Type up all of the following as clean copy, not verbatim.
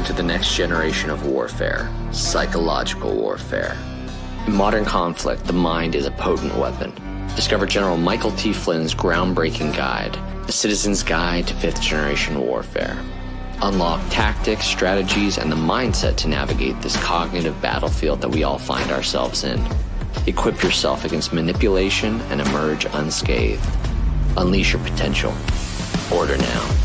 Welcome to the next generation of warfare, psychological warfare. In modern conflict, the mind is a potent weapon. Discover General Michael T. Flynn's groundbreaking guide, The Citizen's Guide to Fifth Generation Warfare. Unlock tactics, strategies, and the mindset to navigate this cognitive battlefield that we all find ourselves in. Equip yourself against manipulation and emerge unscathed. Unleash your potential. Order now.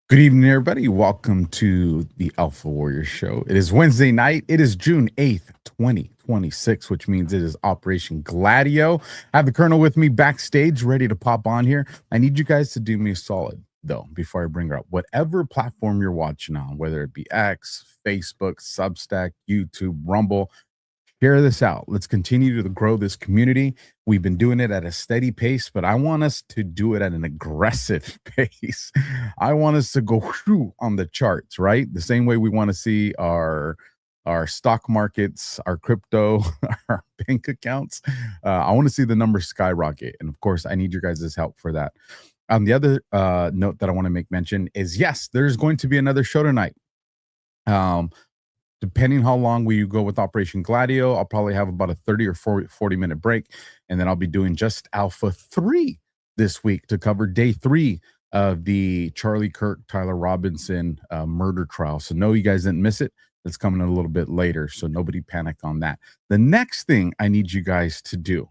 Good evening, everybody. Welcome to the AlphaWarrior Show. It is Wednesday night. It is June 8th, 2026, which means it is Operation Gladio. I have the Colonel with me backstage, ready to pop on here. I need you guys to do me a solid, though, before I bring her up. Whatever platform you're watching on, whether it be X, Facebook, Substack, YouTube, Rumble, share this out. Let's continue to grow this community. We've been doing it at a steady pace, but I want us to do it at an aggressive pace. I want us to go on the charts, right? The same way we want to see our stock markets, our crypto, our bank accounts. I want to see the numbers skyrocket. And of course, I need your guys' help for that. The other note that I want to make mention is, yes, there's going to be another show tonight. Depending how long we go with Operation Gladio, I'll probably have about a 30 or 40 minute break. And then I'll be doing just Alpha 3 this week to cover day 3 of the Charlie Kirk, Tyler Robinson murder trial. So no, you guys didn't miss it. It's coming a little bit later. So nobody panic on that. The next thing I need you guys to do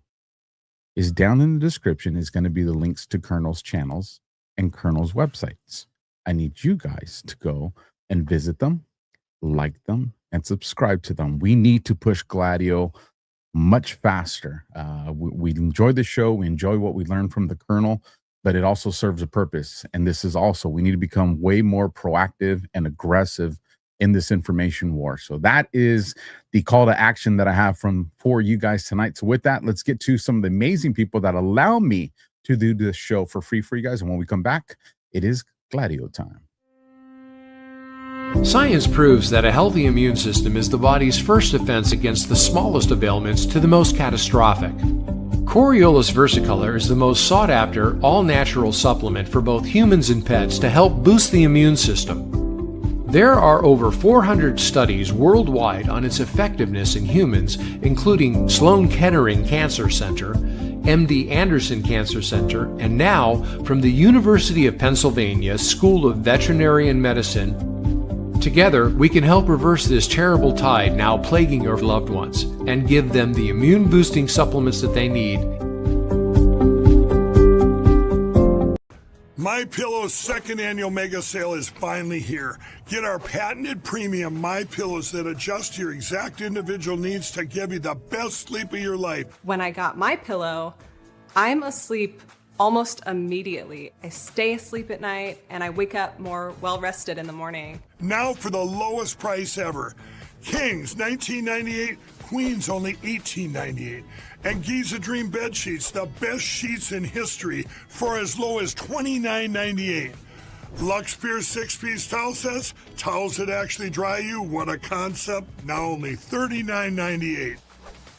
is down in the description is going to be the links to Colonel's channels and Colonel's websites. I need you guys to go and visit them, like them, and subscribe to them. We need to push Gladio much faster. We enjoy the show. We enjoy what we learn from the Colonel, but it also serves a purpose. And this is also, we need to become way more proactive and aggressive in this information war. So that is the call to action that I have for you guys tonight. So with that, let's get to some of the amazing people that allow me to do this show for free for you guys. And when we come back, it is Gladio time. Science proves that a healthy immune system is the body's first defense against the smallest of ailments to the most catastrophic. Coriolus versicolor is the most sought-after, all-natural supplement for both humans and pets to help boost the immune system. There are over 400 studies worldwide on its effectiveness in humans, including Sloan Kettering Cancer Center, MD Anderson Cancer Center, and now from the University of Pennsylvania School of Veterinary Medicine. Together, we can help reverse this terrible tide now plaguing your loved ones and give them the immune-boosting supplements that they need. MyPillow's second annual mega sale is finally here. Get our patented premium MyPillows that adjust to your exact individual needs to give you the best sleep of your life. When I got MyPillow, I'm asleep almost immediately. I stay asleep at night and I wake up more well-rested in the morning. Now for the lowest price ever. Kings, $19.98. Queens, only $18.98. And Giza Dream bed sheets, the best sheets in history, for as low as $29.98. Lux Pure 6-piece towel sets, towels that actually dry you. What a concept. Now only $39.98.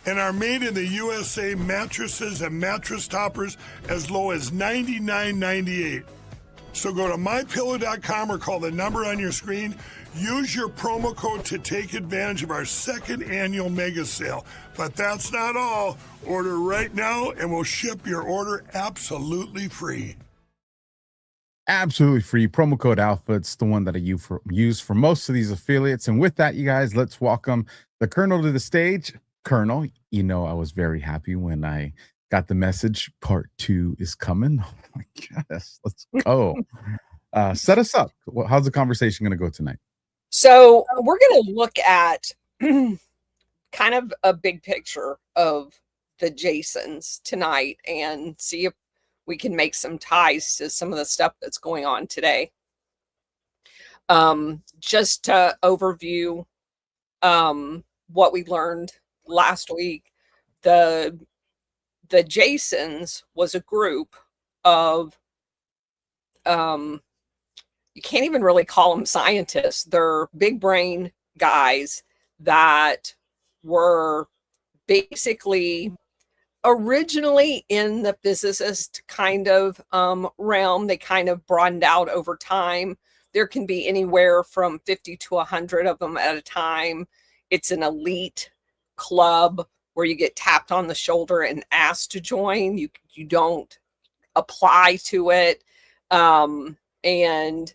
And our made in the USA mattresses and mattress toppers as low as $99.98. So go to mypillow.com or call the number on your screen. Use your promo code to take advantage of our second annual mega sale. But that's not all. Order right now and we'll ship your order absolutely free. Absolutely free. Promo code Alpha. It's the one that I use for most of these affiliates. And with that, you guys, let's welcome the Colonel to the stage. Colonel, you know, I was very happy when I got the message part 2 is coming. Oh my goodness, let's go. Set us up. How's the conversation going to go tonight? So we're going to look at kind of a big picture of the Jasons tonight and see if we can make some ties to some of the stuff that's going on today. Just to overview what we learned last week, the Jasons was a group of, you can't even really call them scientists. They're big brain guys that were basically originally in the physicist kind of realm. They kind of broadened out over time. There can be anywhere from 50 to 100 of them at a time. It's an elite club where you get tapped on the shoulder and asked to join. You don't apply to it. And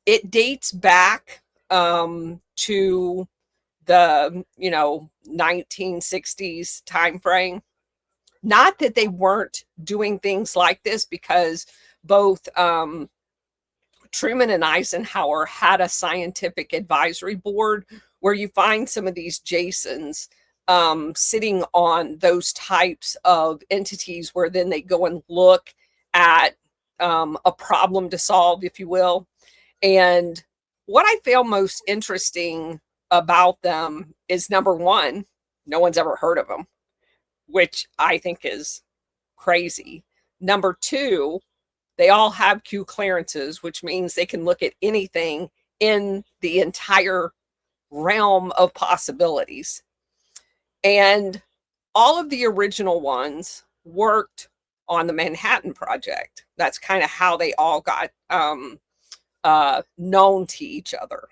it dates back to the 1960s time frame. Not that they weren't doing things like this, because both Truman and Eisenhower had a scientific advisory board where you find some of these Jasons sitting on those types of entities, where then they go and look at a problem to solve, if you will. And what I found most interesting about them is, number one, no one's ever heard of them, which I think is crazy. Number two, they all have Q clearances, which means they can look at anything in the entire realm of possibilities. And all of the original ones worked on the Manhattan Project. That's kind of how they all got known to each other.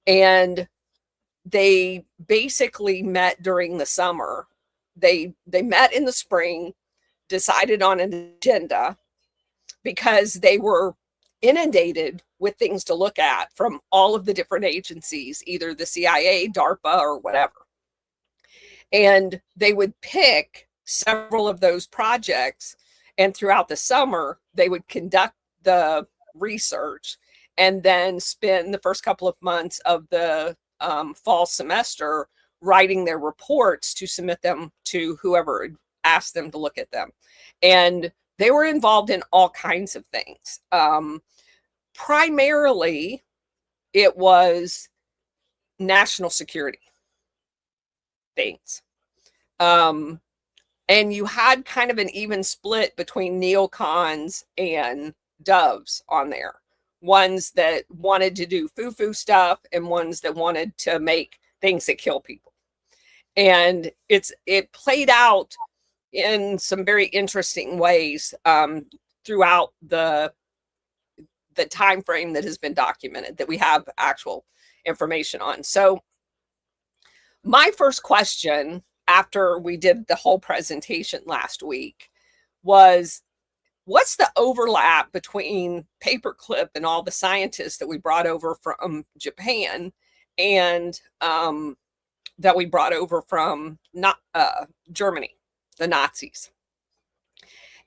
And they basically met during the summer. They met in the spring, decided on an agenda, because they were inundated with things to look at from all of the different agencies, either the CIA, DARPA, or whatever. And they would pick several of those projects, and throughout the summer, they would conduct the research and then spend the first couple of months of the fall semester writing their reports to submit them to whoever asked them to look at them. And they were involved in all kinds of things. Primarily, it was national security things. And you had kind of an even split between neocons and doves on there. Ones that wanted to do foo-foo stuff and ones that wanted to make things that kill people. And it played out in some very interesting ways throughout the time frame that has been documented, that we have actual information on. So my first question after we did the whole presentation last week was, what's the overlap between Paperclip and all the scientists that we brought over from Japan and that we brought over from Germany, the Nazis?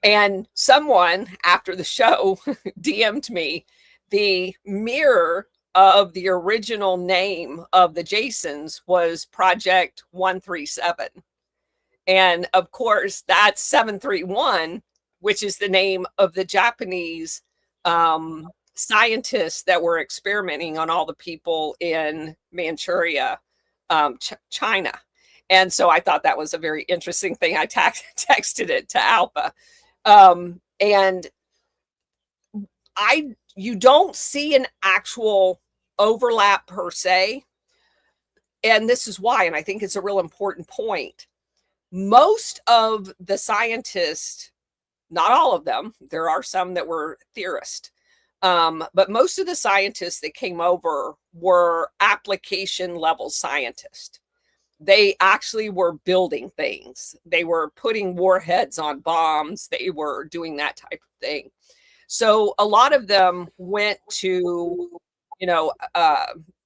And someone after the show DM'd me the mirror of the original name of the Jasons was Project 137. And of course, that's 731, which is the name of the Japanese scientists that were experimenting on all the people in Manchuria, China. And so I thought that was a very interesting thing. I texted it to Alpha. And you don't see an actual overlap per se. And this is why, and I think it's a real important point. Most of the scientists, not all of them, there are some that were theorists, but most of the scientists that came over were application level scientists. They actually were building things. They were putting warheads on bombs. They were doing that type of thing. So a lot of them went to,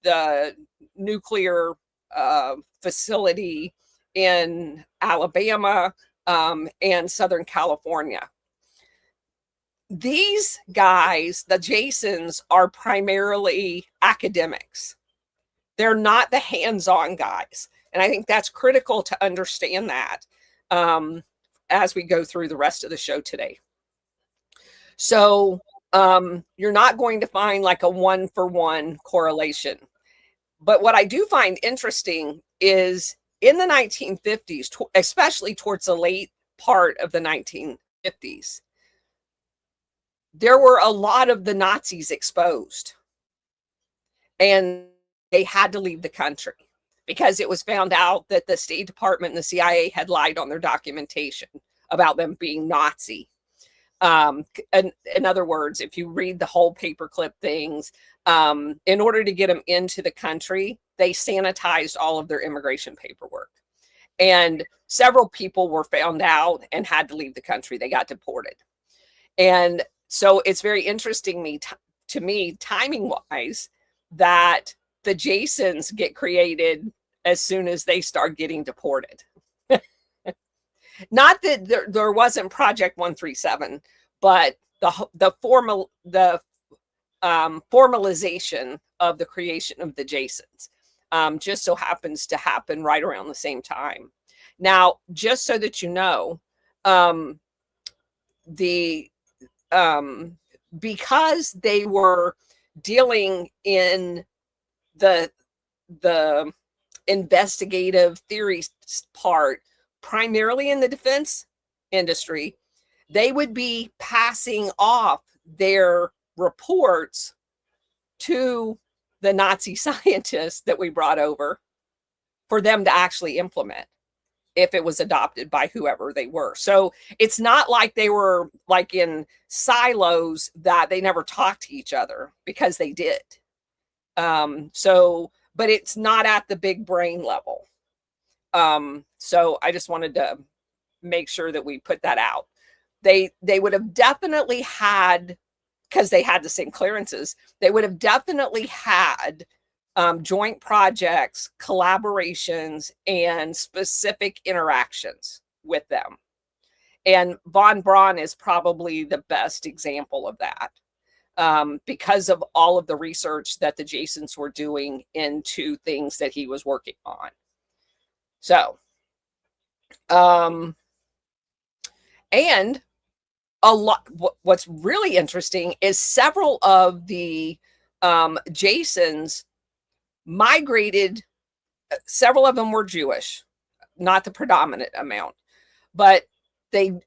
the nuclear facility in Alabama and Southern California. These guys, the Jasons, are primarily academics. They're not the hands-on guys. And I think that's critical to understand that as we go through the rest of the show today. So you're not going to find like a one-for-one correlation. But what I do find interesting is in the 1950s, especially towards the late part of the 1950s, there were a lot of the Nazis exposed, and they had to leave the country because it was found out that the State Department and the CIA had lied on their documentation about them being Nazi. In other words, if you read the whole paperclip things, in order to get them into the country, they sanitized all of their immigration paperwork. And several people were found out and had to leave the country. They got deported. And so it's very interesting to me, timing wise, that the Jasons get created as soon as they start getting deported. Not that there wasn't Project 137, but the formalization of the creation of the Jasons just so happens to happen right around the same time. Now, just so that you know, because they were dealing in the investigative theories part, primarily in the defense industry, they would be passing off their reports to the Nazi scientists that we brought over for them to actually implement if it was adopted by whoever they were. So it's not like they were like in silos that they never talked to each other, because they did. But it's not at the big brain level. So I just wanted to make sure that we put that out. They would have definitely had, because they had the same clearances, they would have definitely had joint projects, collaborations, and specific interactions with them. And von Braun is probably the best example of that, because of all of the research that the Jasons were doing into things that he was working on. So, and a lot, what's really interesting is several of the Jasons migrated. Several of them were Jewish, not the predominant amount, but they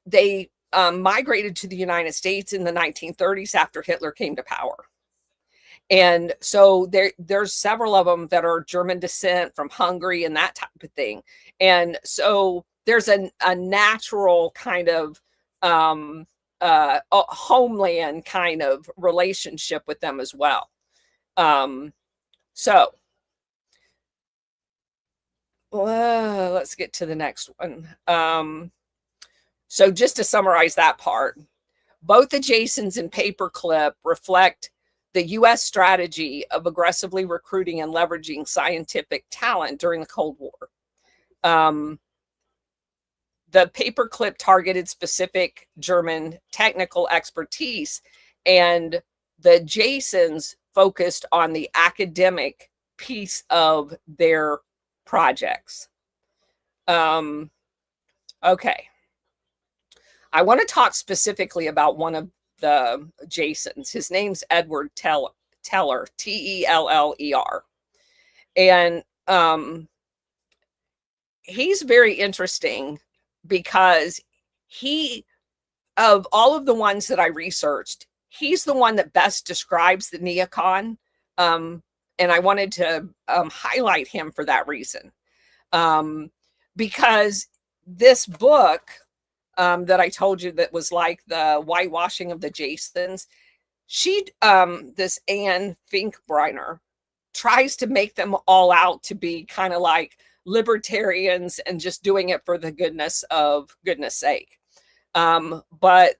migrated to the United States in the 1930s after Hitler came to power. And so there's several of them that are German descent from Hungary and that type of thing. And so there's a natural kind of a homeland kind of relationship with them as well. Let's get to the next one. So just to summarize that part, both the Jasons and Paperclip reflect the U.S. strategy of aggressively recruiting and leveraging scientific talent during the Cold War. The Paperclip targeted specific German technical expertise, and the Jasons focused on the academic piece of their projects. Okay. I want to talk specifically about one of the Jasons. His name's Edward Teller, T-E-L-L-E-R. And he's very interesting because of all of the ones that I researched, he's the one that best describes the neocon. And I wanted to highlight him for that reason. Because this book that I told you that was like the whitewashing of the Jasons, this Anne Finkbeiner tries to make them all out to be kind of like libertarians and just doing it for the goodness sake. But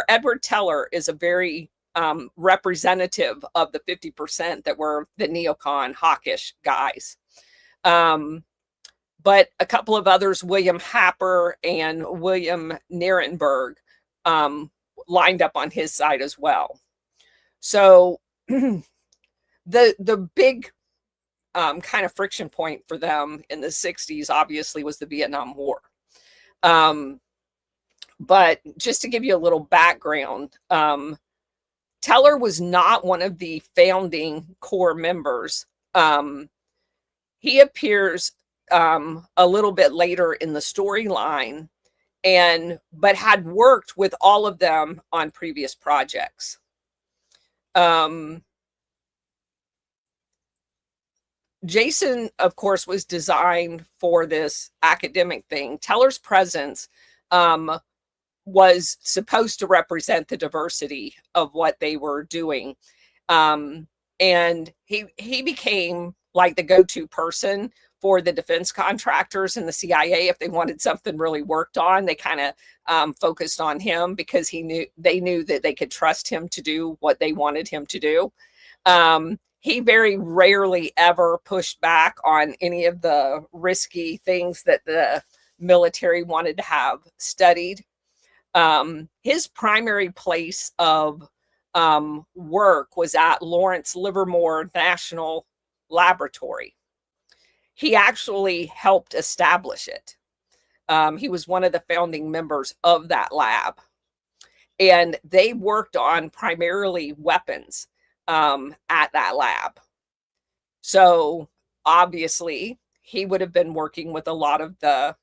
Edward Teller is a very representative of the 50% that were the neocon hawkish guys. But a couple of others, William Happer and William Nierenberg, lined up on his side as well. So the big kind of friction point for them in the 60s obviously was the Vietnam War. But just to give you a little background, Teller was not one of the founding core members. He appears a little bit later in the storyline, but had worked with all of them on previous projects. Jason, of course, was designed for this academic thing. Teller's presence was supposed to represent the diversity of what they were doing. And he became like the go-to person for the defense contractors and the CIA. If they wanted something really worked on, they kind of focused on him, because they knew that they could trust him to do what they wanted him to do. He very rarely ever pushed back on any of the risky things that the military wanted to have studied. His primary place of work was at Lawrence Livermore National Laboratory. He actually helped establish it. He was one of the founding members of that lab. And they worked on primarily weapons at that lab. So obviously he would have been working with a lot of the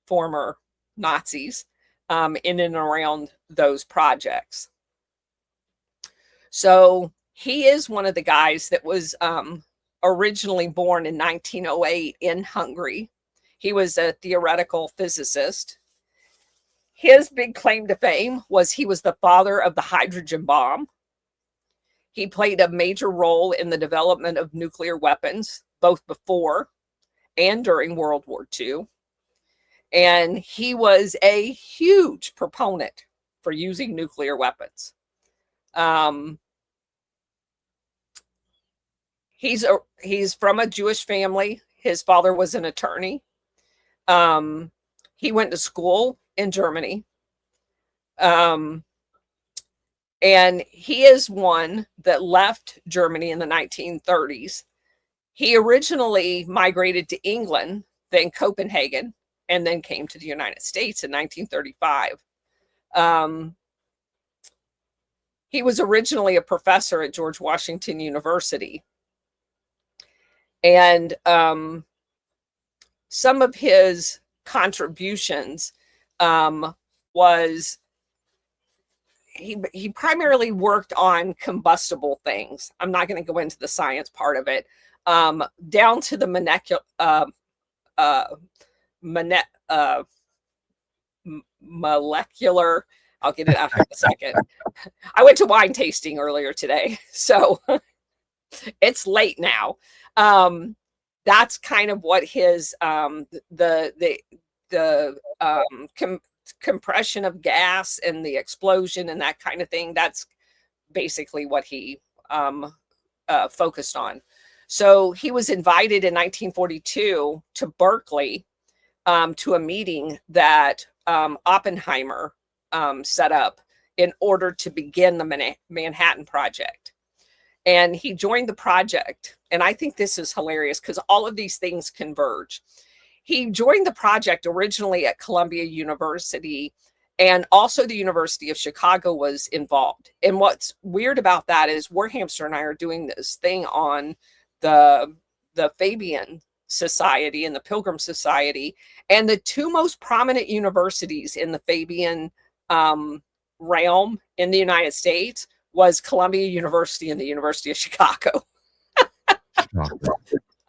former Nazis in and around those projects. So he is one of the guys that was originally born in 1908 in Hungary. He was a theoretical physicist. His big claim to fame was he was the father of the hydrogen bomb. He played a major role in the development of nuclear weapons, both before and during World War II. And he was a huge proponent for using nuclear weapons. He's from a Jewish family. His father was an attorney. He went to school in Germany. And he is one that left Germany in the 1930s. He originally migrated to England, then Copenhagen, and then came to the United States in 1935. He was originally a professor at George Washington University. And some of his contributions was he primarily worked on combustible things. I'm not going to go into the science part of it, down to the molecular. I'll get it out here in a second. I went to wine tasting earlier today, so it's late now. That's kind of what his compression of gas and the explosion and that kind of thing. That's basically what he focused on. So he was invited in 1942 to Berkeley to a meeting that Oppenheimer set up in order to begin the Manhattan Project. And he joined the project. And I think this is hilarious because all of these things converge. He joined the project originally at Columbia University, and also the University of Chicago was involved. And what's weird about that is Warhamster and I are doing this thing on the Fabian Society and the Pilgrim Society. And the two most prominent universities in the Fabian realm in the United States was Columbia University and the University of Chicago.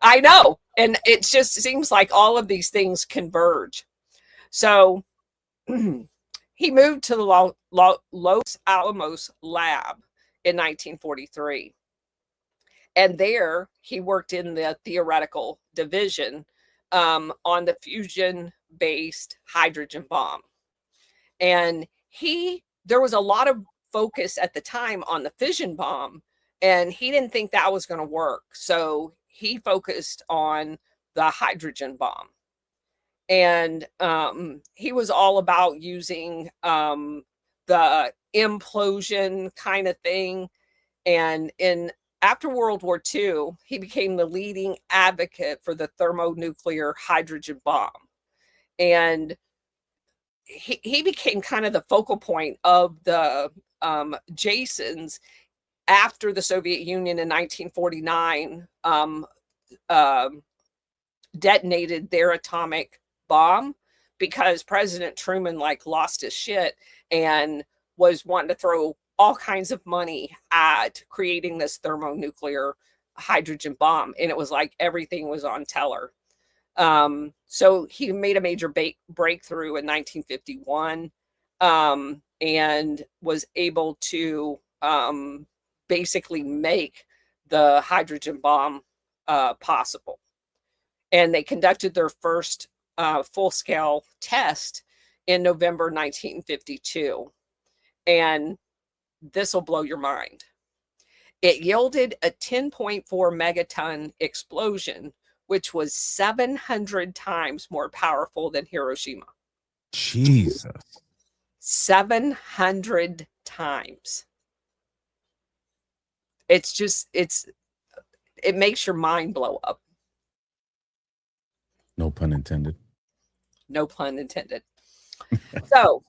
I know. And it just seems like all of these things converge. So he moved to the Los Alamos lab in 1943. And there he worked in the theoretical division on the fusion-based hydrogen bomb. And there was a lot of focus at the time on the fission bomb, and he didn't think that was going to work. So he focused on the hydrogen bomb. And he was all about using the implosion kind of thing. And after World War II, he became the leading advocate for the thermonuclear hydrogen bomb. And he became kind of the focal point of the Jasons after the Soviet Union in 1949 detonated their atomic bomb, because President Truman lost his shit and was wanting to throw all kinds of money at creating this thermonuclear hydrogen bomb. And it was like everything was on teller. So he made a major breakthrough in 1951, and was able to basically make the hydrogen bomb possible. And they conducted their first full-scale test in November 1952. And this will blow your mind. It yielded a 10.4 megaton explosion, which was 700 times more powerful than Hiroshima. Jesus. 700 times. It's just, it makes your mind blow up. No pun intended. No pun intended. So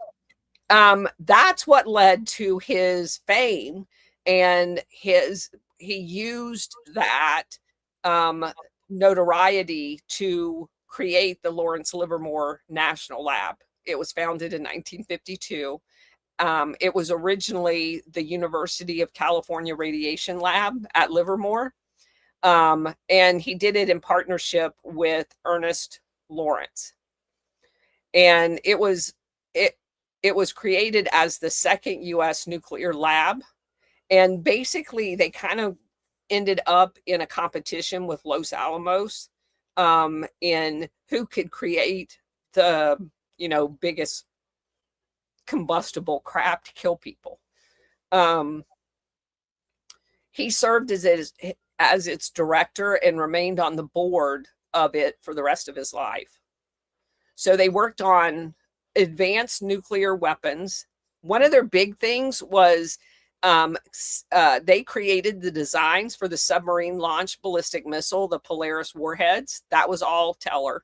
that's what led to his fame, and he used that notoriety to create the Lawrence Livermore National Lab. It was founded in 1952. It was originally the University of California Radiation Lab at Livermore. And he did it in partnership with Ernest Lawrence. And it was created as the second U.S. nuclear lab. And basically, they kind of ended up in a competition with Los Alamos in who could create the, biggest combustible crap to kill people. He served as its director and remained on the board of it for the rest of his life. So they worked on advanced nuclear weapons. One of their big things was they created the designs for the submarine launched ballistic missile, the Polaris warheads. That was all Teller.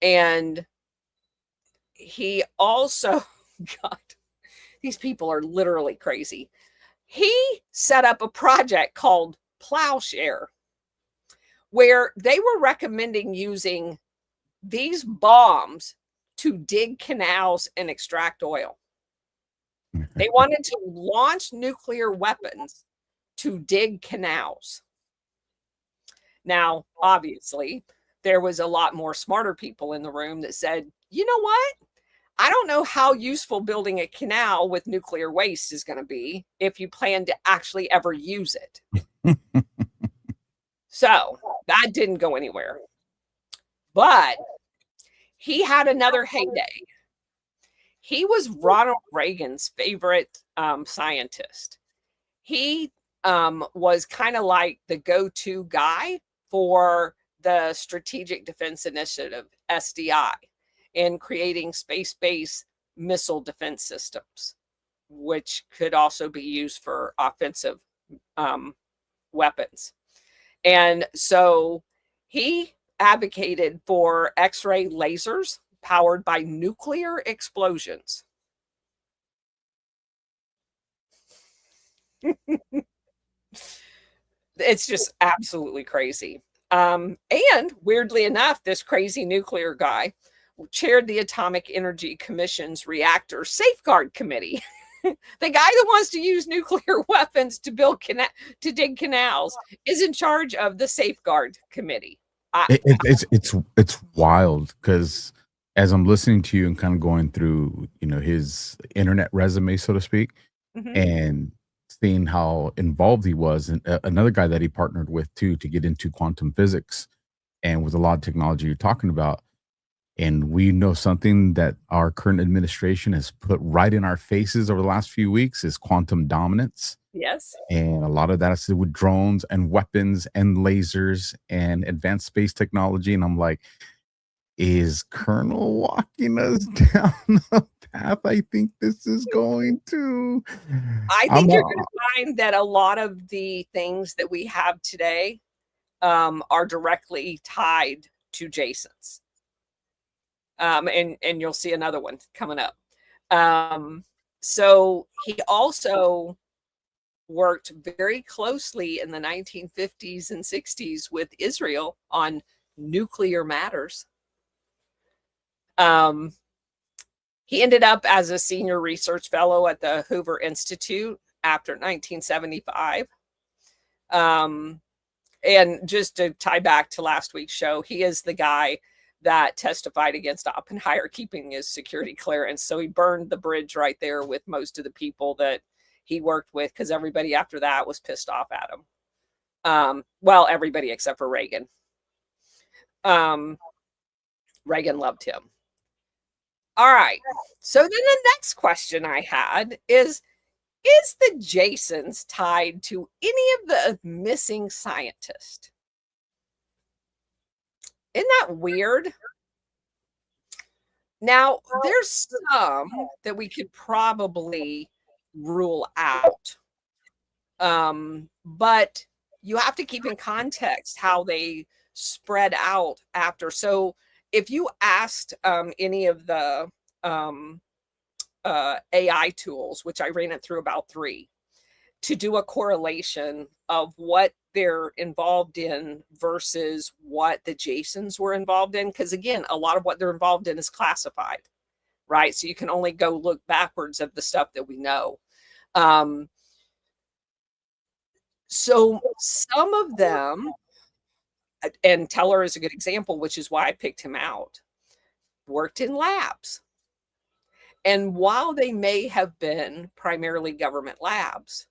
And he also, God, these people are literally crazy. He set up a project called Plowshare, where they were recommending using these bombs to dig canals and extract oil. They wanted to launch nuclear weapons to dig canals. Now, obviously, there was a lot more smarter people in the room that said, you know what? I don't know how useful building a canal with nuclear waste is going to be if you plan to actually ever use it. So that didn't go anywhere. But he had another heyday. He was Ronald Reagan's favorite scientist. He was kind of like the go-to guy for the Strategic Defense Initiative, SDI, in creating space-based missile defense systems, which could also be used for offensive weapons. And so he advocated for X-ray lasers powered by nuclear explosions. It's just absolutely crazy. And weirdly enough, this crazy nuclear guy chaired the Atomic Energy Commission's Reactor Safeguard Committee. The guy that wants to use nuclear weapons to dig canals is in charge of the Safeguard Committee. It's wild, because as I'm listening to you and kind of going through, his internet resume, so to speak, and seeing how involved he was, and another guy that he partnered with too to get into quantum physics, and with a lot of technology you're talking about. And we know something that our current administration has put right in our faces over the last few weeks is quantum dominance. Yes. And a lot of that has to do with drones and weapons and lasers and advanced space technology. And I'm like, is Colonel walking us down the path I think this is going to? I think you're going to find that a lot of the things that we have today are directly tied to Jason's. And you'll see another one coming up. So he also worked very closely in the 1950s and 60s with Israel on nuclear matters. He ended up as a senior research fellow at the Hoover Institute after 1975. And just to tie back to last week's show, he is the guy that testified against Oppenheimer keeping his security clearance. So he burned the bridge right there with most of the people that he worked with, because everybody after that was pissed off at him. Well, everybody except for Reagan. Reagan loved him. All right. So then the next question I had is the Jasons tied to any of the missing scientists? Isn't that weird? Now, there's some that we could probably rule out. But you have to keep in context how they spread out after. So if you asked any of the AI tools, which I ran it through about 3, to do a correlation of what they're involved in versus what the Jasons were involved in, because again, a lot of what they're involved in is classified, right? So you can only go look backwards of the stuff that we know. So some of them, and Teller is a good example, which is why I picked him out, worked in labs. And while they may have been primarily government labs,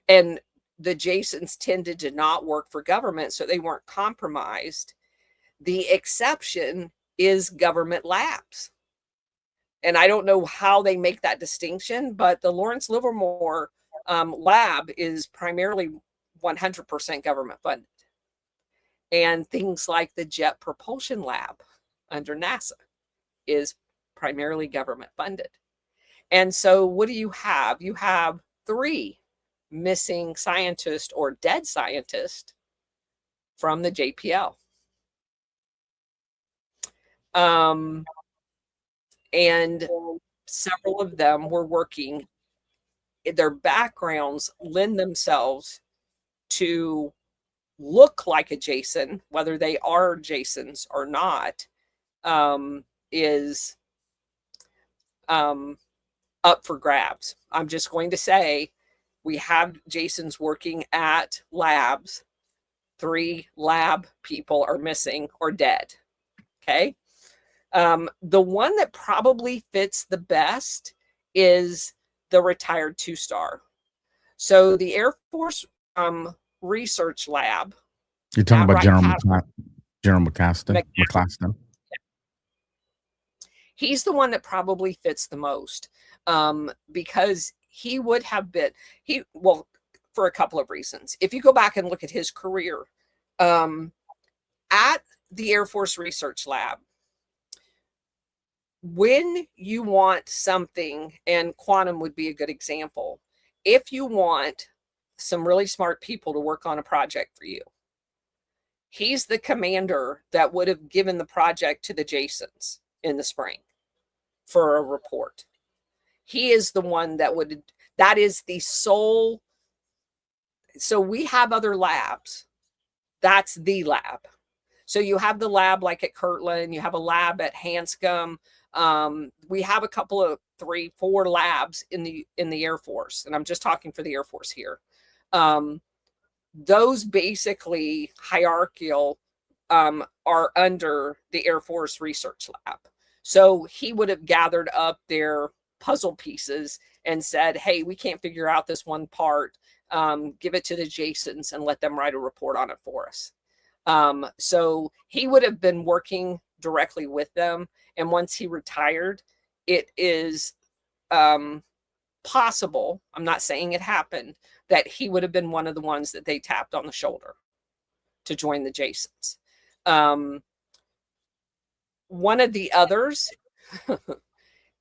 and the Jasons tended to not work for government, so they weren't compromised. The exception is government labs. And I don't know how they make that distinction, but the Lawrence Livermore lab is primarily 100% government funded. And things like the Jet Propulsion Lab under NASA is primarily government funded. And so what do you have? You have 3 missing scientists or dead scientists from the JPL. And several of them were working, their backgrounds lend themselves to look like a Jason, whether they are Jasons or not, is up for grabs. I'm just going to say we have Jasons working at labs. 3 lab people are missing or dead. Okay. The one that probably fits the best is the retired 2-star. So the Air Force Research Lab. You're talking about General McCaston. He's the one that probably fits the most, because he would have been, for a couple of reasons. If you go back and look at his career at the Air Force Research Lab, when you want something, and quantum would be a good example, if you want some really smart people to work on a project for you, he's the commander that would have given the project to the Jasons in the spring for a report. He is the one that is the sole. So we have other labs. That's the lab. So you have the lab like at Kirtland, you have a lab at Hanscom. We have a couple of 3, 4 labs in the Air Force, and I'm just talking for the Air Force here. Those basically hierarchical are under the Air Force Research Lab. So he would have gathered up their puzzle pieces and said, hey, we can't figure out this one part. Give it to the Jasons and let them write a report on it for us. So he would have been working directly with them. And once he retired, it is possible, I'm not saying it happened, that he would have been one of the ones that they tapped on the shoulder to join the Jasons. One of the others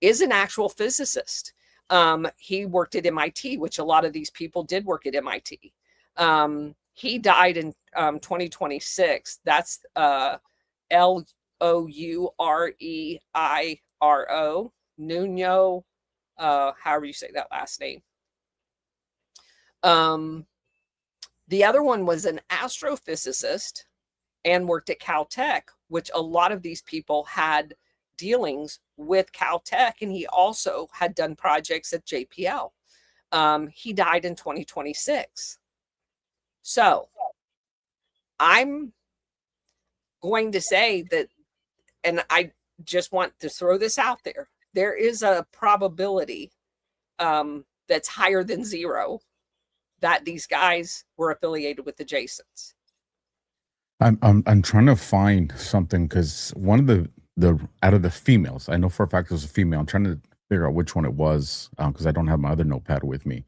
is an actual physicist. He worked at MIT, which a lot of these people did work at MIT. He died in 2026. That's Loureiro, Nuno, however you say that last name. The other one was an astrophysicist and worked at Caltech, which a lot of these people had dealings with Caltech, and he also had done projects at JPL. He died in 2026. So I'm going to say that, and I just want to throw this out there, there is a probability that's higher than zero that these guys were affiliated with the Jasons. I'm trying to find something, because one of the out of the females, I know for a fact it was a female. I'm trying to figure out which one it was, because I don't have my other notepad with me.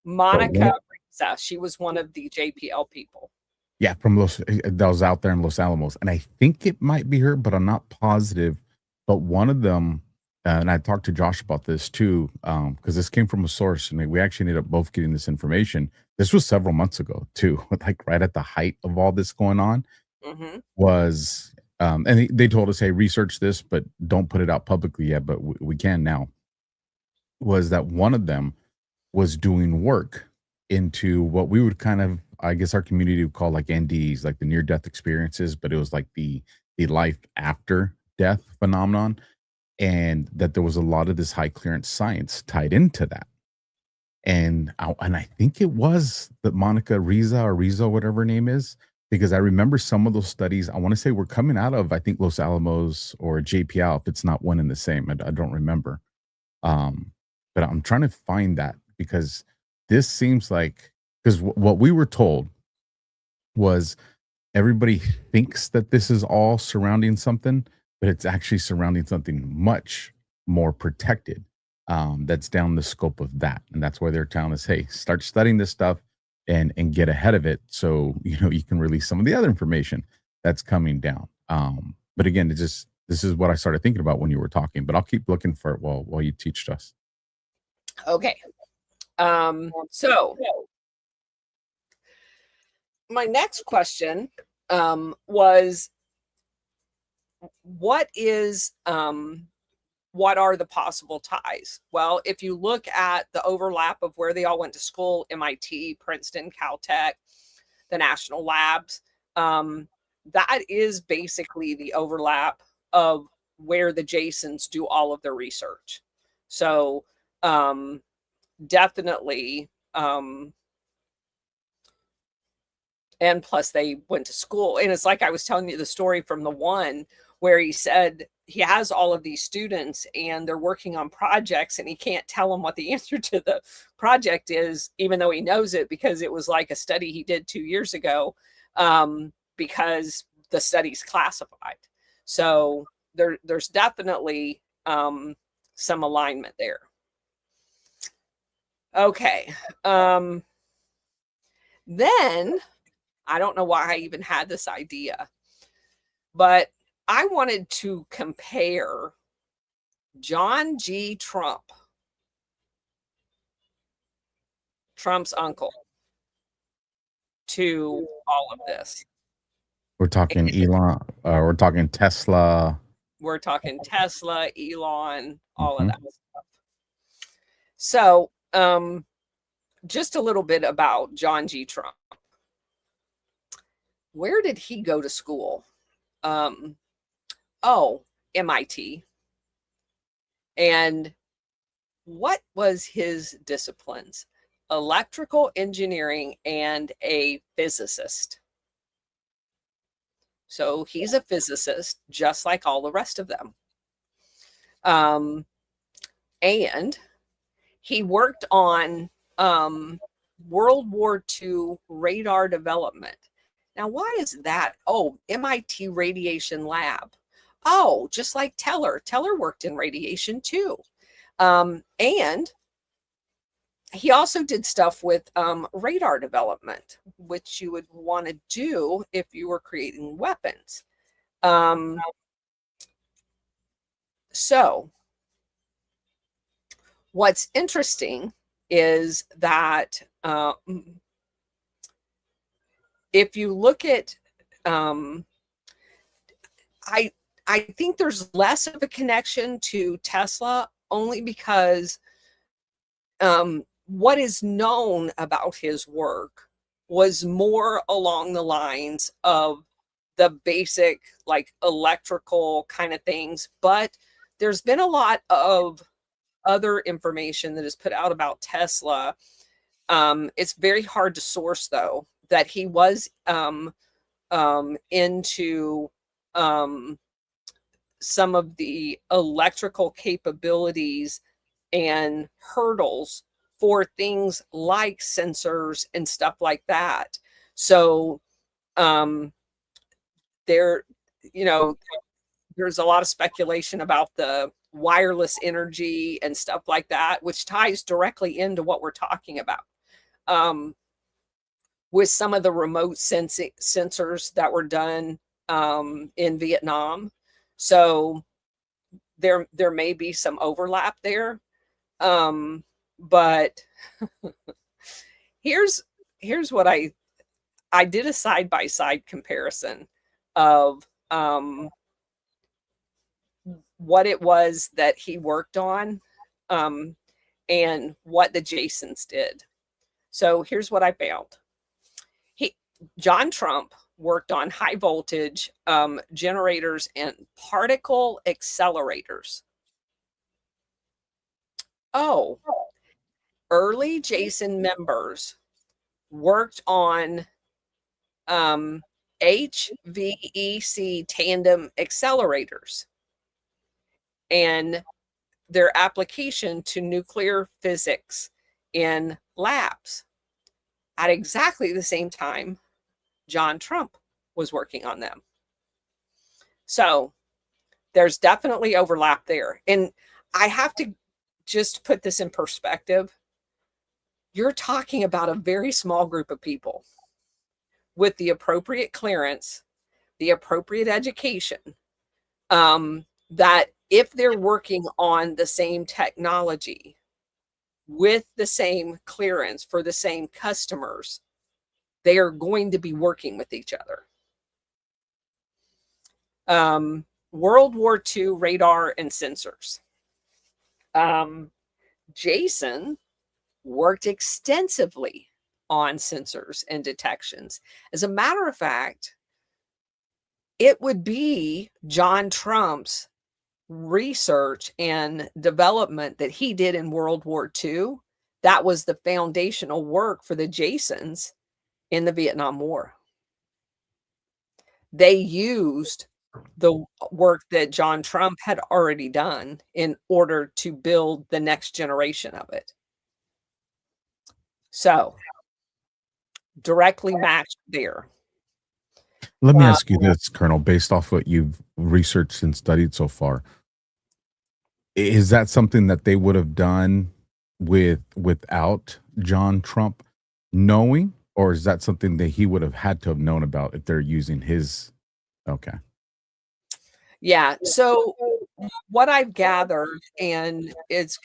Monica Risa, she was one of the JPL people. Yeah, from that was out there in Los Alamos, and I think it might be her, but I'm not positive. But one of them, and I talked to Josh about this too, because this came from a source, and we actually ended up both getting this information. This was several months ago too, like right at the height of all this going on. Mm-hmm. Was and they told us, hey, research this, but don't put it out publicly yet, but we can now. Was that one of them was doing work into what we would kind of, I guess our community would call like NDEs, like the near-death experiences, but it was like the life after death phenomenon, and that there was a lot of this high clearance science tied into that. And I think it was that Monica Risa or Rizzo, whatever her name is, because I remember some of those studies, I want to say were coming out of, I think, Los Alamos or JPL, if it's not one and the same. I don't remember. But I'm trying to find that, because this seems like, because what we were told was everybody thinks that this is all surrounding something, but it's actually surrounding something much more protected, that's down the scope of that. And that's why they're telling us, hey, start studying this stuff and get ahead of it, so you can release some of the other information that's coming down. But again, this is what I started thinking about when you were talking, but I'll keep looking for it while you teach us. Okay. So my next question was, what are the possible ties? Well, if you look at the overlap of where they all went to school, MIT, Princeton, Caltech, the national labs, that is basically the overlap of where the Jasons do all of their research. So definitely, and plus they went to school. And it's like I was telling you the story from the one where he said he has all of these students and they're working on projects, and he can't tell them what the answer to the project is, even though he knows it, because it was like a study he did 2 years ago, because the study's classified. So there's definitely some alignment there. Okay. Then I don't know why I even had this idea, but I wanted to compare John G. Trump, Trump's uncle, to all of this. We're talking Elon, we're talking Tesla. We're talking Tesla, Elon, all of that stuff. So, just a little bit about John G. Trump. Where did he go to school? MIT. And what was his disciplines? Electrical engineering and a physicist. So he's a physicist, just like all the rest of them. And he worked on World War II radar development. Now, why is that? Oh, MIT Radiation Lab. Oh, just like Teller. Teller worked in radiation too. And he also did stuff with radar development, which you would want to do if you were creating weapons. So what's interesting is that if you look at, I think there's less of a connection to Tesla, only because what is known about his work was more along the lines of the basic, like, electrical kind of things. But there's been a lot of other information that is put out about Tesla. It's very hard to source, though, that he was into some of the electrical capabilities and hurdles for things like sensors and stuff like that. So there, there's a lot of speculation about the wireless energy and stuff like that, which ties directly into what we're talking about. With some of the remote sensors that were done in Vietnam. So there may be some overlap there. But here's what I did: a side-by-side comparison of what it was that he worked on and what the Jasons did. So here's what I found. John Trump worked on high voltage generators and particle accelerators. Oh, early Jason members worked on HVEC tandem accelerators and their application to nuclear physics in labs. At exactly the same time, John Trump was working on them. So there's definitely overlap there. And I have to just put this in perspective. You're talking about a very small group of people with the appropriate clearance, the appropriate education, that if they're working on the same technology with the same clearance for the same customers, they are going to be working with each other. World War II radar and sensors. Jason worked extensively on sensors and detections. As a matter of fact, it would be John Trump's research and development that he did in World War II that was the foundational work for the Jasons in the Vietnam War. They used the work that John Trump had already done in order to build the next generation of it. So, directly matched there. Let me ask you this, Colonel, based off what you've researched and studied so far. Is that something that they would have done without John Trump knowing? Or is that something that he would have had to have known about if they're using his? Okay. Yeah. So what I've gathered, and it's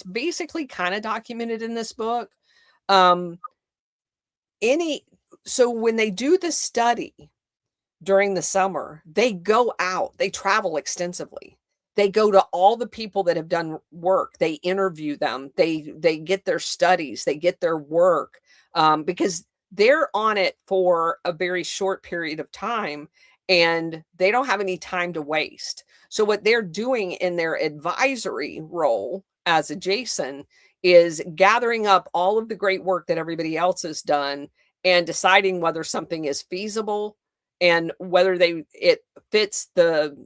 basically kind of documented in this book. So when they do the study during the summer, they go out, they travel extensively. They go to all the people that have done work. They interview them. They get their studies. They get their work because they're on it for a very short period of time and they don't have any time to waste. So what they're doing in their advisory role as a Jason is gathering up all of the great work that everybody else has done and deciding whether something is feasible and whether it fits the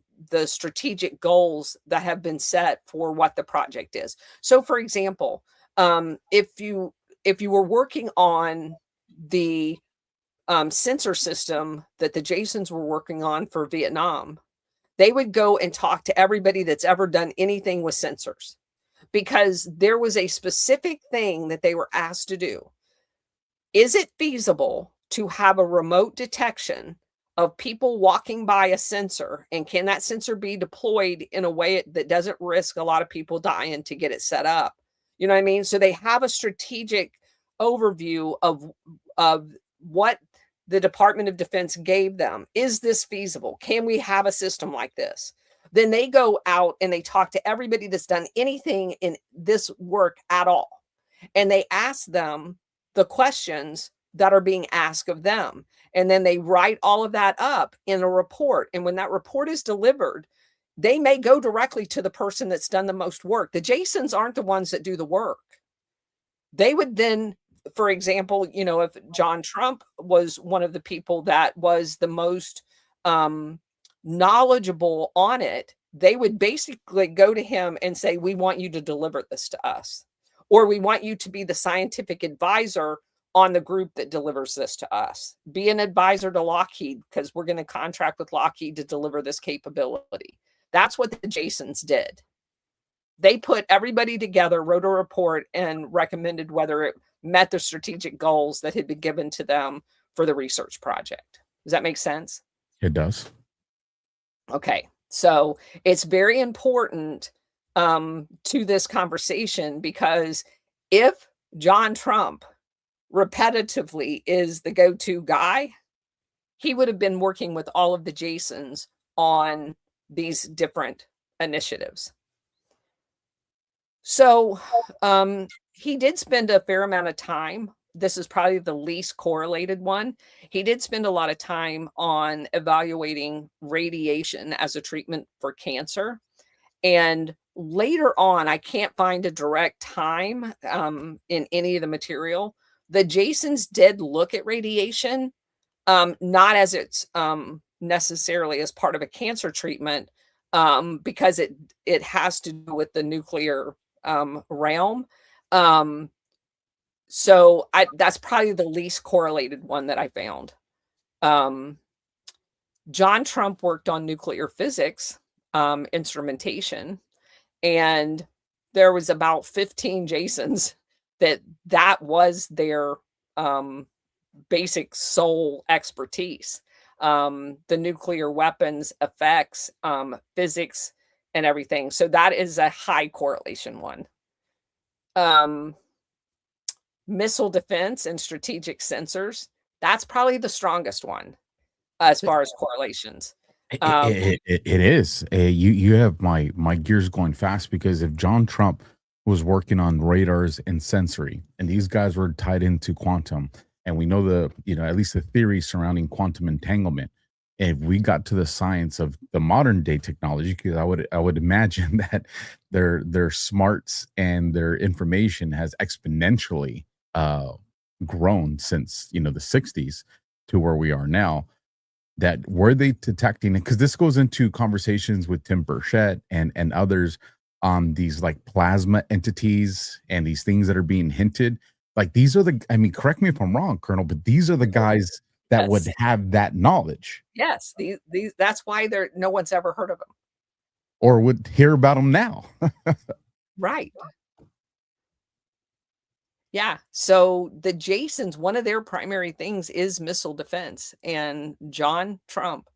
strategic goals that have been set for what the project is. So for example, if you were working on the sensor system that the Jasons were working on for Vietnam, they would go and talk to everybody that's ever done anything with sensors, because there was a specific thing that they were asked to do. Is it feasible to have a remote detection of people walking by a sensor, and can that sensor be deployed in a way that doesn't risk a lot of people dying to get it set up? You know what I mean? So they have a strategic overview of what the Department of Defense gave them. Is this feasible? Can we have a system like this? Then they go out and they talk to everybody that's done anything in this work at all. and they ask them the questions that are being asked of them. And then they write all of that up in a report. And when that report is delivered, they may go directly to the person that's done the most work. The Jasons aren't the ones that do the work. They would then, for example, you know, if John Trump was one of the people that was the most knowledgeable on it, they would basically go to him and say, we want you to deliver this to us, or we want you to be the scientific advisor on the group that delivers this to us. Be an advisor to Lockheed, because we're going to contract with Lockheed to deliver this capability. That's what the Jasons did. They put everybody together, wrote a report, and recommended whether it met the strategic goals that had been given to them for the research project. Does that make sense? It does. Okay. So it's very important to this conversation, because if John Trump repetitively is the go-to guy, he would have been working with all of the Jasons on these different initiatives. So he did spend a fair amount of time. This is probably the least correlated one. He did spend a lot of time on evaluating radiation as a treatment for cancer. And later on, I can't find a direct time in any of the material. The Jasons did look at radiation, not as it's necessarily as part of a cancer treatment, because it has to do with the nuclear realm. So that's probably the least correlated one that I found. John Trump worked on nuclear physics instrumentation, and there was about 15 Jasons that was their basic sole expertise. The nuclear weapons effects, physics, and everything. So that is a high correlation one. Missile defense and strategic sensors, that's probably the strongest one as far as correlations. It is. You have my gears going fast, because if John Trump was working on radars and sensory, and these guys were tied into quantum, and we know at least the theory surrounding quantum entanglement. If we got to the science of the modern day technology, because I would imagine that their smarts and their information has exponentially grown since the 60s to where we are now. That were they detecting it? Because this goes into conversations with Tim Burchett and others on these like plasma entities and these things that are being hinted. Like these are correct me if I'm wrong, Colonel, but these are the guys that would have that knowledge. Yes, these that's why no one's ever heard of them, or would hear about them now. Right. Yeah. So the Jasons, one of their primary things is missile defense, and John Trump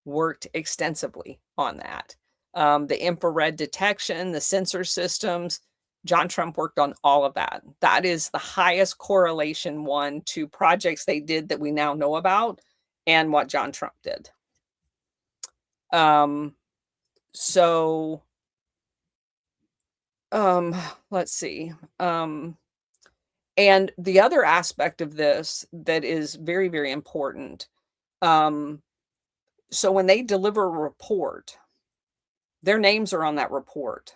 worked extensively on that. The infrared detection, the sensor systems, John Trump worked on all of that. That is the highest correlation one to projects they did that we now know about and what John Trump did. Let's see. And the other aspect of this that is very, very important. So when they deliver a report, their names are on that report.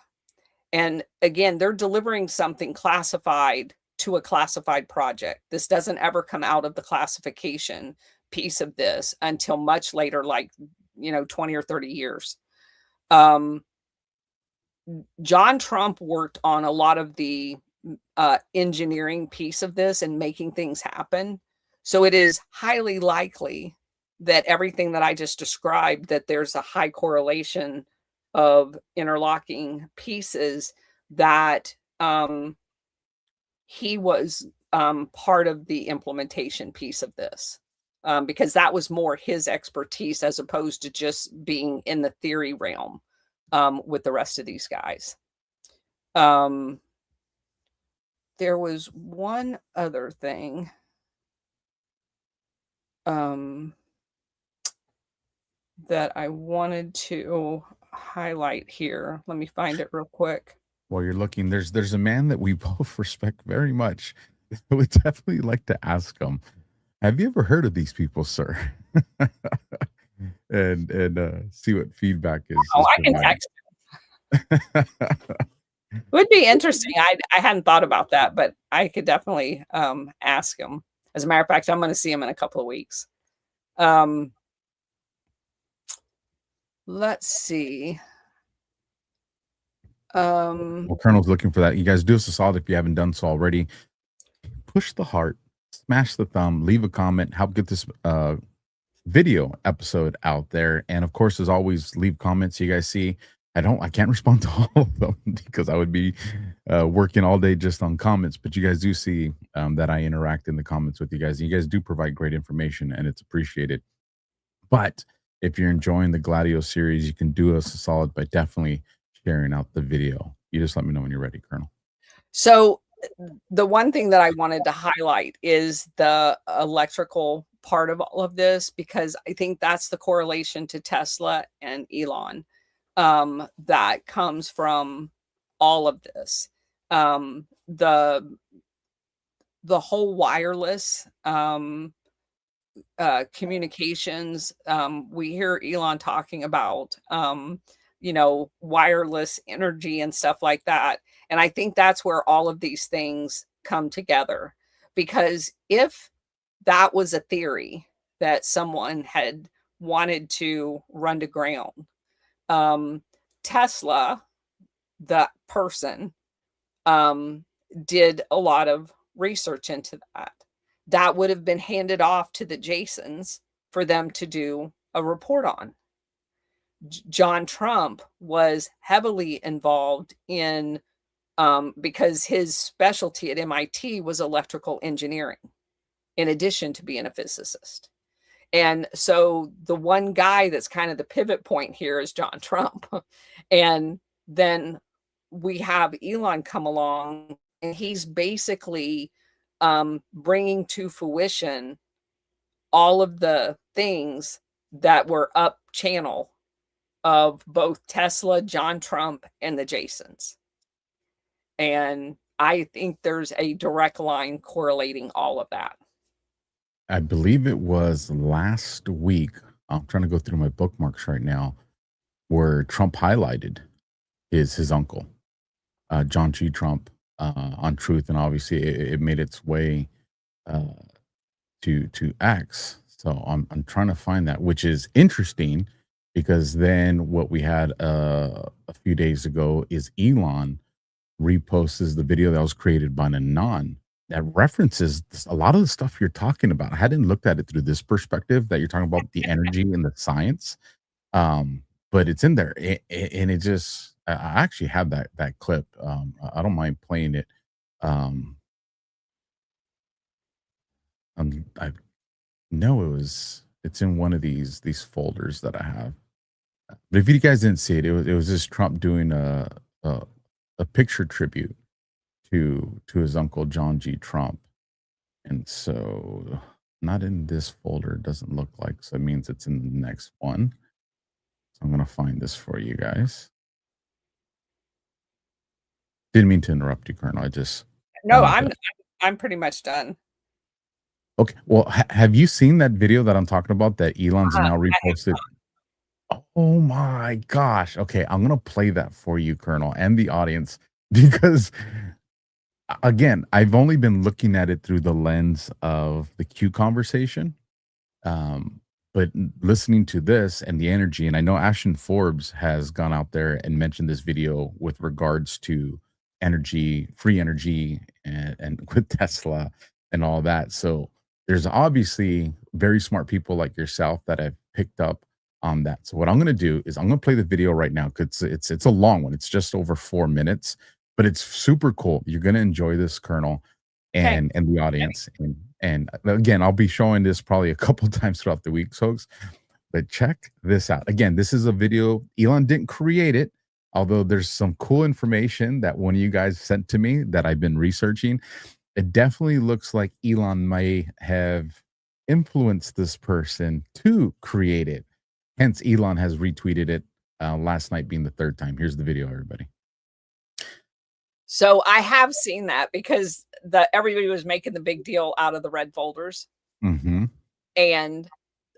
And again, they're delivering something classified to a classified project. This doesn't ever come out of the classification piece of this until much later, like, 20 or 30 years. John Trump worked on a lot of the engineering piece of this and making things happen. So it is highly likely that everything that I just described, that there's a high correlation of interlocking pieces, that he was part of the implementation piece of this, because that was more his expertise as opposed to just being in the theory realm with the rest of these guys. There was one other thing that I wanted to highlight here. Let me find it real quick. While you're looking, there's a man that we both respect very much. I would definitely like to ask him, have you ever heard of these people, sir? and see what feedback Oh, is I can provided. text. It would be interesting. I hadn't thought about that, but I could definitely ask him. As a matter of fact, I'm going to see him in a couple of weeks. Let's see. Well, Colonel's looking for that. You guys do us a solid if you haven't done so already. Push the heart, smash the thumb, leave a comment, help get this video episode out there. And of course, as always, leave comments. You guys see, I can't respond to all of them because I would be working all day just on comments. But you guys do see that I interact in the comments with you guys. You guys do provide great information, and it's appreciated. But if you're enjoying the Gladio series, you can do us a solid by definitely sharing out the video. You just let me know when you're ready, Colonel. So the one thing that I wanted to highlight is the electrical part of all of this, because I think that's the correlation to Tesla and Elon that comes from all of this. The whole wireless communications, we hear Elon talking about wireless energy and stuff like that. And I think that's where all of these things come together, because if that was a theory that someone had wanted to run to ground, Tesla, the person, did a lot of research into that. That would have been handed off to the Jasons for them to do a report on. John Trump was heavily involved in, because his specialty at MIT was electrical engineering, in addition to being a physicist. And so the one guy that's kind of the pivot point here is John Trump. And then we have Elon come along, and he's basically bringing to fruition all of the things that were up channel of both Tesla, John Trump, and the Jasons. And I think there's a direct line correlating all of that. I believe it was last week. I'm trying to go through my bookmarks right now, where Trump highlighted his uncle, John G. Trump, on Truth, and obviously it made its way to X. So I'm trying to find that, which is interesting, because then what we had a few days ago is Elon reposts the video that was created by Nanan that references a lot of the stuff you're talking about. I hadn't looked at it through this perspective that you're talking about, the energy and the science, but it's in there, and it just, I actually have that clip. I don't mind playing it. I know it's in one of these folders that I have. But if you guys didn't see it, it was just Trump doing a picture tribute to his uncle John G. Trump. And so, not in this folder, it doesn't look like, so it means it's in the next one. So I'm gonna find this for you guys. Didn't mean to interrupt you, Colonel. I just No, I'm pretty much done. Okay. Well, have you seen that video that I'm talking about that Elon's now reposted? Oh my gosh. Okay, I'm gonna play that for you, Colonel, and the audience, because again, I've only been looking at it through the lens of the Q conversation. But listening to this and the energy, and I know Ashton Forbes has gone out there and mentioned this video with regards to energy, free energy, and with Tesla and all that. So there's obviously very smart people like yourself that have picked up on that. So what I'm going to do is I'm going to play the video right now, because it's a long one. It's just over 4 minutes, but it's super cool. You're going to enjoy this, Colonel, and the audience. And again, I'll be showing this probably a couple times throughout the week, folks. But check this out. Again, this is a video. Elon didn't create it, although there's some cool information that one of you guys sent to me that I've been researching. It definitely looks like Elon may have influenced this person to create it. Hence, Elon has retweeted it last night being the third time. Here's the video, everybody. So I have seen that because everybody was making the big deal out of the red folders. Mm-hmm. And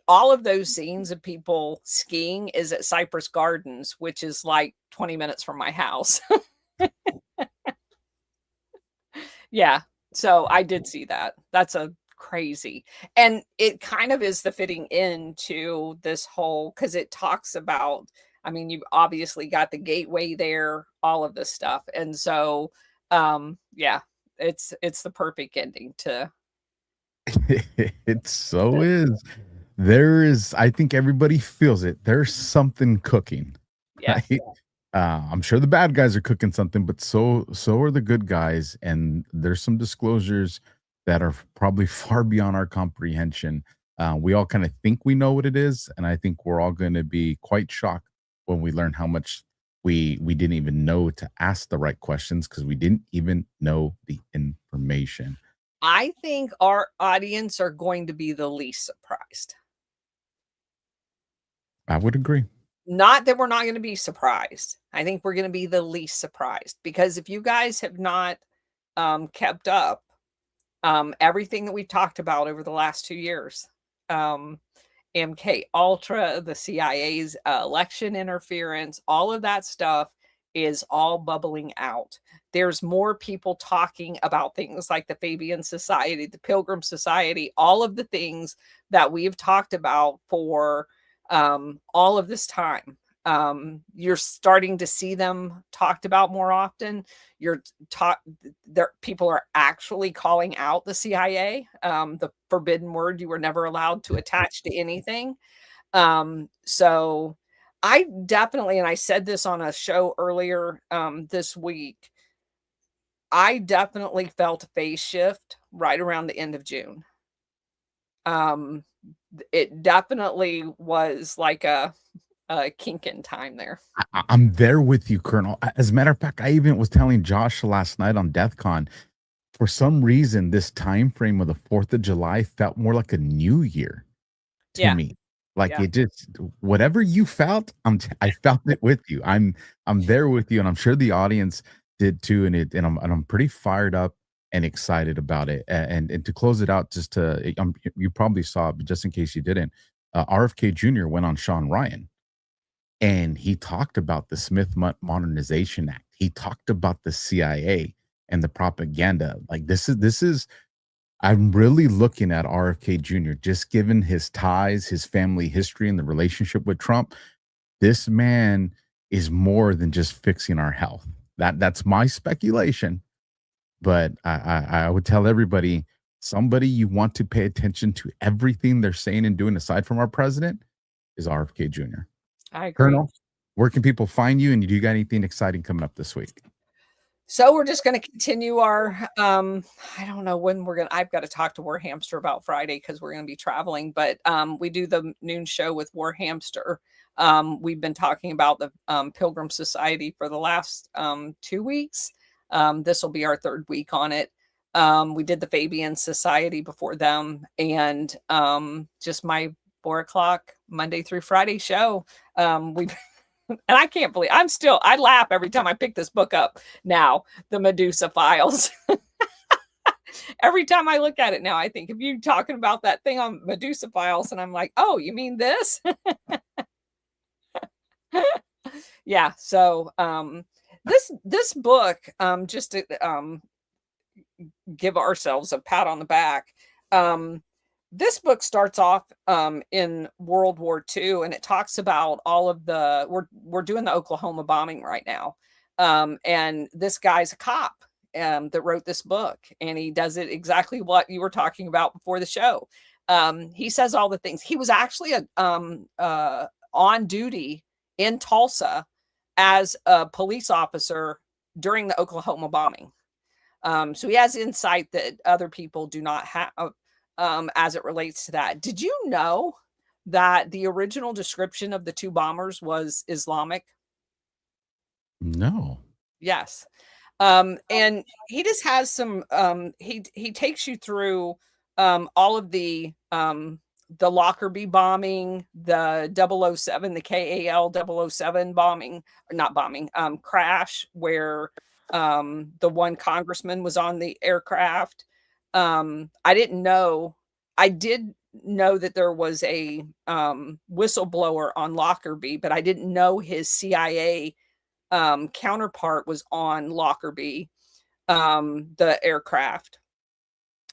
all of those scenes of people skiing is at Cypress Gardens, which is like 20 minutes from my house. Yeah. So I did see that. That's a crazy. And it kind of is the fitting into this whole, because it talks about, I mean, you've obviously got the gateway there, all of this stuff. And so yeah, it's the perfect ending to It so is. There is, I think everybody feels it. There's something cooking. yeah. Right? I'm sure the bad guys are cooking something, but so are the good guys. And there's some disclosures that are probably far beyond our comprehension. We all kind of think we know what it is, and I think we're all going to be quite shocked when we learn how much we didn't even know to ask the right questions because we didn't even know the information. I think our audience are going to be the least surprised. I would agree. Not that we're not going to be surprised. I think we're going to be the least surprised because if you guys have not kept up everything that we've talked about over the last 2 years, MK Ultra, the CIA's election interference, all of that stuff is all bubbling out. There's more people talking about things like the Fabian Society, the Pilgrim Society, all of the things that we've talked about for all of this time. You're starting to see them talked about more often. People are actually calling out the CIA, the forbidden word you were never allowed to attach to anything. So I definitely, and I said this on a show earlier this week, I definitely felt a phase shift right around the end of June. It definitely was like a kink in time there. I'm there with you, Colonel. As a matter of fact, I even was telling Josh last night on DEF CON, for some reason, this time frame of the 4th of July felt more like a new year to me. Like it just, whatever you felt, I felt it with you. I'm there with you, and I'm sure the audience did too. And I'm pretty fired up and excited about it. And to close it out, you probably saw it, but just in case you didn't, RFK Jr. went on Sean Ryan, and he talked about the Smith Modernization Act. He talked about the CIA and the propaganda. Like this is. I'm really looking at RFK Jr. just given his ties, his family history, and the relationship with Trump. This man is more than just fixing our health. That's my speculation. But I would tell everybody, somebody you want to pay attention to everything they're saying and doing aside from our president is RFK Jr. I agree. Colonel, where can people find you, and do you got anything exciting coming up this week? So we're just going to continue our, I don't know when I've got to talk to War Hamster about Friday because we're going to be traveling, but we do the noon show with War Hamster. We've been talking about the Pilgrim Society for the last 2 weeks. This will be our 3rd week on it. We did the Fabian Society before them, and just my 4:00 Monday through Friday show. And I can't believe I laugh every time I pick this book up now, the Medusa Files. Every time I look at it now, I think of you talking about that thing on Medusa Files, and I'm like, oh, you mean this? Yeah. So this book, just to give ourselves a pat on the back, this book starts off in World War II, and it talks about all of we're doing the Oklahoma bombing right now. And this guy's a cop that wrote this book, and he does it exactly what you were talking about before the show. He says all the things. He was actually on duty in Tulsa as a police officer during the Oklahoma bombing. So he has insight that other people do not have. As it relates to that. Did you know that the original description of the 2 bombers was Islamic? No. Yes. And he just has some, he takes you through all of the Lockerbie bombing, the 007, the KAL 007 bombing, or not bombing, crash, where The one congressman was on the aircraft. I didn't know. I did know that there was a whistleblower on Lockerbie, but I didn't know his CIA counterpart was on Lockerbie, the aircraft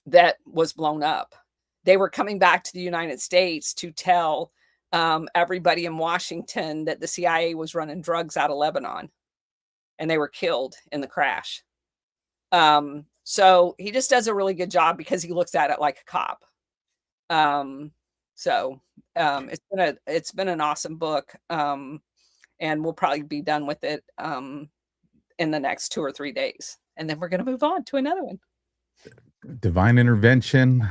that was blown up. They were coming back to the United States to tell everybody in Washington that the CIA was running drugs out of Lebanon, and they were killed in the crash. So he just does a really good job because he looks at it like a cop. It's been an awesome book. And we'll probably be done with it in the next 2 or 3 days. And then we're going to move on to another one. Divine intervention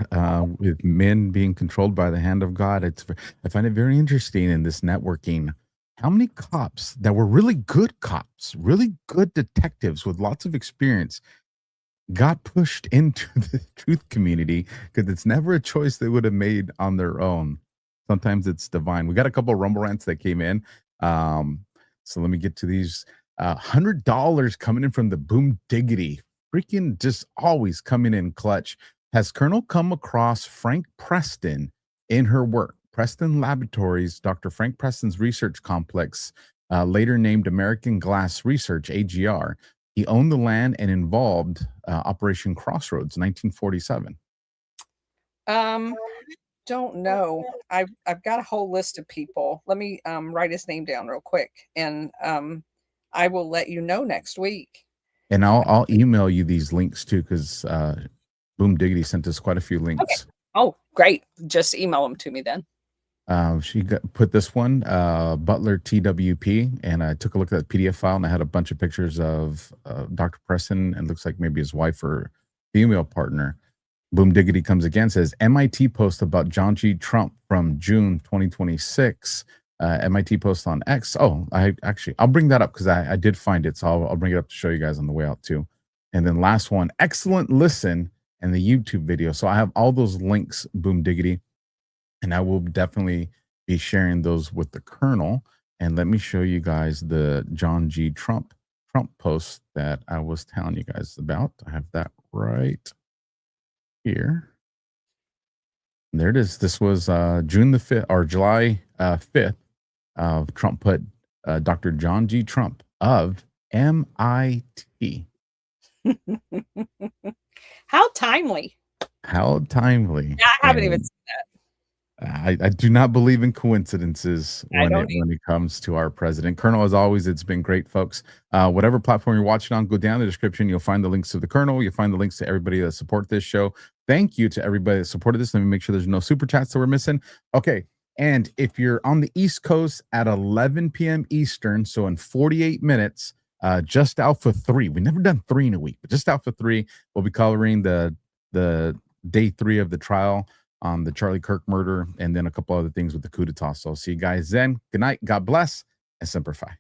with men being controlled by the hand of God. I find it very interesting in this networking. How many cops that were really good cops, really good detectives with lots of experience got pushed into the truth community because it's never a choice they would have made on their own. Sometimes it's divine. We got a couple of rumble rants that came in. So let me get to these. $100 coming in from the Boom Diggity. Freaking just always coming in clutch. Has Colonel come across Frank Preston in her work? Preston Laboratories, Dr. Frank Preston's research complex, later named American Glass Research, AGR. He owned the land and involved Operation Crossroads, 1947. Don't know. I've got a whole list of people. Let me write his name down real quick, and I will let you know next week. And I'll email you these links too, because Boom Diggity sent us quite a few links. Okay. Oh, great! Just email them to me then. She put this one, Butler TWP, and I took a look at that PDF file, and I had a bunch of pictures of Dr. Preston, and looks like maybe his wife or female partner. Boom Diggity comes again, says MIT post about John G. Trump from June 2026. MIT post on X. Oh, I'll bring that up because I did find it, so I'll bring it up to show you guys on the way out too. And then last one, excellent listen, and the YouTube video. So I have all those links, Boom Diggity. And I will definitely be sharing those with the Colonel. And let me show you guys the John G. Trump post that I was telling you guys about. I have that right here. And there it is. This was June the 5th or July 5th. Trump put Dr. John G. Trump of MIT. How timely. How timely. Yeah, I haven't even seen that. I do not believe in coincidences when it comes to our president. Colonel, as always, it's been great, folks. Whatever platform you're watching on, go down in the description. You'll find the links to the Colonel. You'll find the links to everybody that support this show. Thank you to everybody that supported this. Let me make sure there's no super chats that we're missing. Okay. And if you're on the East Coast at 11 p.m. Eastern, so in 48 minutes, Just Alpha 3. We've never done 3 in a week, but Just Alpha 3 will be covering the day 3 of the trial on the Charlie Kirk murder, and then a couple other things with the coup d'etat. So I'll see you guys then. Good night. God bless, and Semper Fi.